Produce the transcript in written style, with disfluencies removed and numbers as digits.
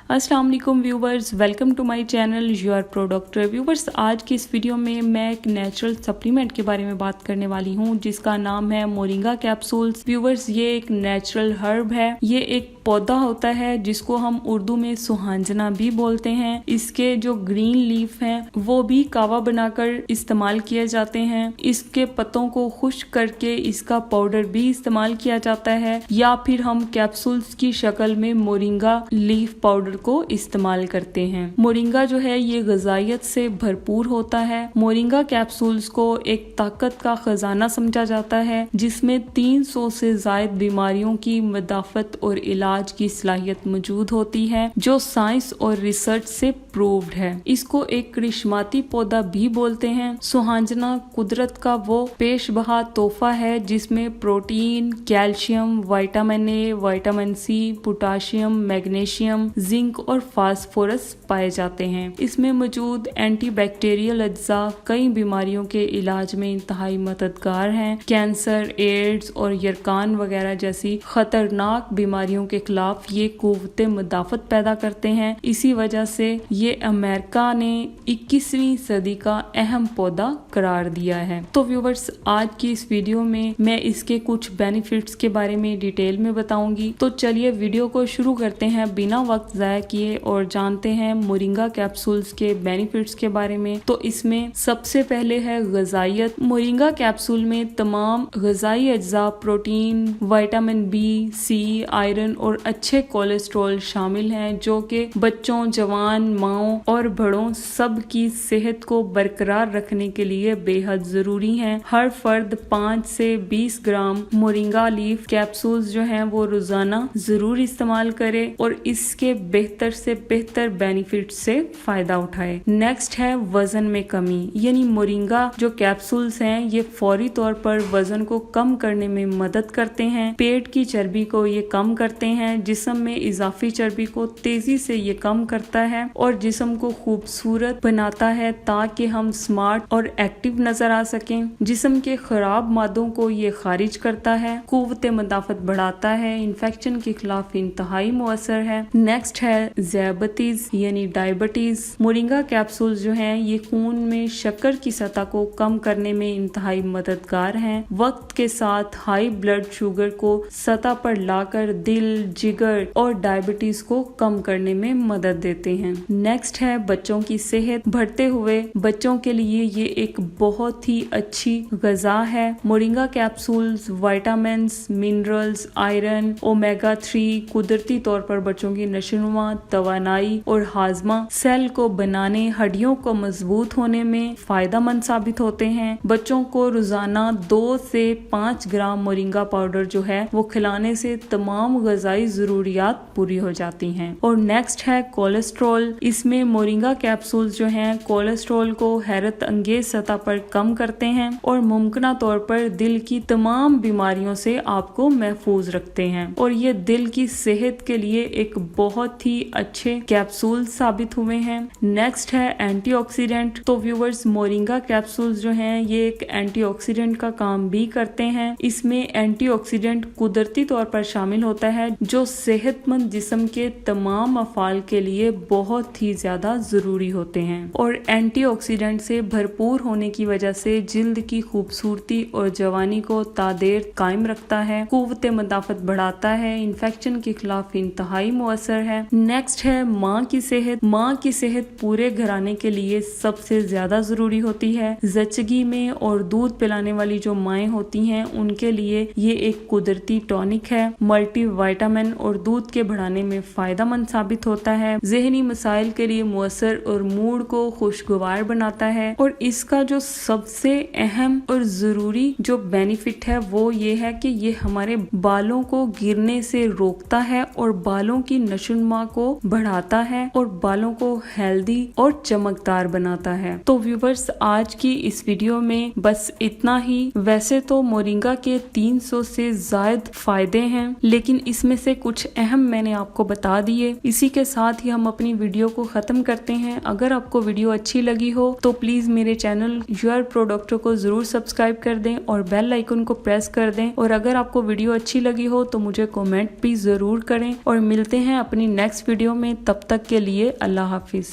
अस्सलाम वालेकुम viewers, welcome to my channel your pro doctor. Viewers, आज की इस वीडियो में मैं एक नेचुरल सप्लीमेंट के बारे में बात करने वाली हूँ जिसका नाम है मोरिंगा कैप्सूल्स। व्यूवर्स, ये एक नेचुरल हर्ब है। ये एक पौधा होता है जिसको हम उर्दू में सुहांजना भी बोलते हैं। इसके जो ग्रीन लीफ हैं वो भी कावा बनाकर इस्तेमाल किए जाते हैं। इसके पत्तों को खुश्क करके इसका पाउडर भी इस्तेमाल किया जाता है, या फिर हम कैप्सूल्स की शक्ल में मोरिंगा लीफ पाउडर को इस्तेमाल करते हैं। मोरिंगा जो है ये ग़िज़ाइयत से भरपूर होता है। मोरिंगा कैप्सूल्स को एक ताकत का खजाना समझा जाता है जिसमें 300 से ज़ायद बीमारियों की मदाफ़त और इलाज की सलाहियत मौजूद होती है जो साइंस और रिसर्च से प्रूव्ड है। इसको एक करिश्माती पौधा भी बोलते हैं। सुहांजना कुदरत का वो पेश बहा तोहफा है जिसमें protein, calcium, vitamin A, vitamin C, potassium, magnesium, zinc और फास्फोरस पाए जाते हैं। इसमें मौजूद एंटी बैक्टीरियल अज्जा कई बीमारियों के इलाज में इंतहाई मददगार हैं। कैंसर, एड्स और यरकान वगैरह जैसी खतरनाक बीमारियों के खिलाफ ये कुव्वते मदाफत पैदा करते हैं। इसी वजह से ये अमेरिका ने 21वीं सदी का अहम पौधा करार दिया है। तो व्यूवर्स, आज की इस वीडियो में मैं इसके कुछ बेनिफिट्स के बारे में डिटेल में बताऊंगी। तो चलिए वीडियो को शुरू करते हैं बिना वक्त ज़ाया किए और जानते हैं मोरिंगा कैप्सूल्स के बेनिफिट्स के बारे में। तो इसमें सबसे पहले है ग़िज़ाइयत। मोरिंगा कैप्सूल में तमाम ग़िज़ाई अज्जा, प्रोटीन, विटामिन बी, सी, आयरन और अच्छे कोलेस्ट्रॉल शामिल हैं जो कि बच्चों, जवान, माओं और बड़ों सब की सेहत को बरकरार रखने के लिए बेहद जरूरी हैं। हर फर्द 5 से 20 ग्राम मोरिंगा लीफ कैप्सूल्स जो हैं वो रोजाना जरूर इस्तेमाल करे और इसके बेहतर से बेहतर बेनिफिट से फायदा उठाए। नेक्स्ट है वजन में कमी, यानी मोरिंगा जो कैप्सूल्स हैं ये फौरी तौर पर वजन को कम करने में मदद करते हैं। पेट की चर्बी को ये कम करते हैं, जिस्म में इजाफी चर्बी को तेजी से ये कम करता है और जिस्म को खूबसूरत बनाता है ताकि हम स्मार्ट और एक्टिव नजर आ सकें। जिस्म के खराब मादों को ये खारिज करता है, कुव्वते मदाफत बढ़ाता है, इन्फेक्शन के खिलाफ इंतहाई मुअस्सर है। नेक्स्ट है ज़ियाबतीज यानी डायबिटीज। मोरिंगा कैप्सूल्स जो हैं ये खून में शक्कर की सतह को कम करने में इंतहाई मददगार हैं। वक्त के साथ हाई ब्लड शुगर को सतह पर लाकर दिल, जिगर और डायबिटीज को कम करने में मदद देते हैं। नेक्स्ट है बच्चों की सेहत। बढ़ते हुए बच्चों के लिए ये एक बहुत ही अच्छी ग़िज़ा है। Moringa capsules vitamins, minerals, iron, omega 3 कुदरती तौर पर बच्चों की नशोनुमा, तवानाई और हाजमा सेल को बनाने, हड्डियों को मजबूत होने में फायदेमंद साबित होते हैं। बच्चों को रोजाना 2 से 5 ग्राम मोरिंगा पाउडर जो है वो खिलाने से तमाम ग़िज़ाई ज़रूरियात पूरी हो जाती हैं। और नेक्स्ट है कोलेस्ट्रॉल। इसमें मोरिंगा कैप्सूल्स जो हैं कोलेस्ट्रॉल को हैरत अंगेज सतह पर कम करते हैं और मुमकिना तौर पर दिल की तमाम बीमारियों से आपको महफूज रखते हैं और ये दिल की सेहत के लिए एक बहुत ही अच्छे कैप्सूल साबित हुए हैं। नेक्स्ट है एंटीऑक्सीडेंट। तो व्यूवर्स, मोरिंगा कैप्सूल्स जो हैं ये एक एंटीऑक्सीडेंट का काम भी करते हैं। इसमें एंटीऑक्सीडेंट कुदरती तौर पर शामिल होता है जो सेहतमंद जिस्म के तमाम अफ़ाल के लिए बहुत ही ज्यादा जरूरी होते हैं और एंटीऑक्सीडेंट से भरपूर होने की वजह से जिल्द की खूबसूरती और जवानी को तादेर कायम रखता है, कुव्वते मदाफत बढ़ाता है, इन्फेक्शन के खिलाफ इंतहाई मुअस्सर है। नेक्स्ट है माँ की सेहत। माँ की सेहत पूरे घराने के लिए सबसे ज्यादा जरूरी होती है। जच्चगी में और दूध पिलाने वाली जो माएँ होती हैं उनके लिए ये एक कुदरती टॉनिक है। मल्टी विटामिन और दूध के बढ़ाने में फायदेमंद साबित होता है। ज़हनी मसाइल के लिए मुअस्सर और मूड को खुशगवार बनाता है और इसका जो सबसे अहम और जरूरी जो बेनिफिट है वो ये है कि ये हमारे बालों को गिरने से रोकता है और बालों की नशोनुमा को बढ़ाता है और बालों को हेल्दी और चमकदार बनाता है। तो व्यूवर्स, आज की इस वीडियो में बस इतना ही। वैसे तो मोरिंगा के 300 से ज़ायद फायदे हैं, लेकिन इसमें से कुछ अहम मैंने आपको बता दिए। इसी के साथ ही हम अपनी वीडियो को खत्म करते हैं। अगर आपको वीडियो अच्छी लगी हो तो प्लीज मेरे चैनल योर प्रो डॉक्टर को जरूर सब्सक्राइब कर दें और बेल आइकन को प्रेस कर दें। और अगर आपको वीडियो अच्छी लगी हो तो मुझे कमेंट भी जरूर करें और मिलते हैं अपनी नेक्स्ट नेक्स्ट वीडियो में। तब तक के लिए अल्लाह हाफिज़।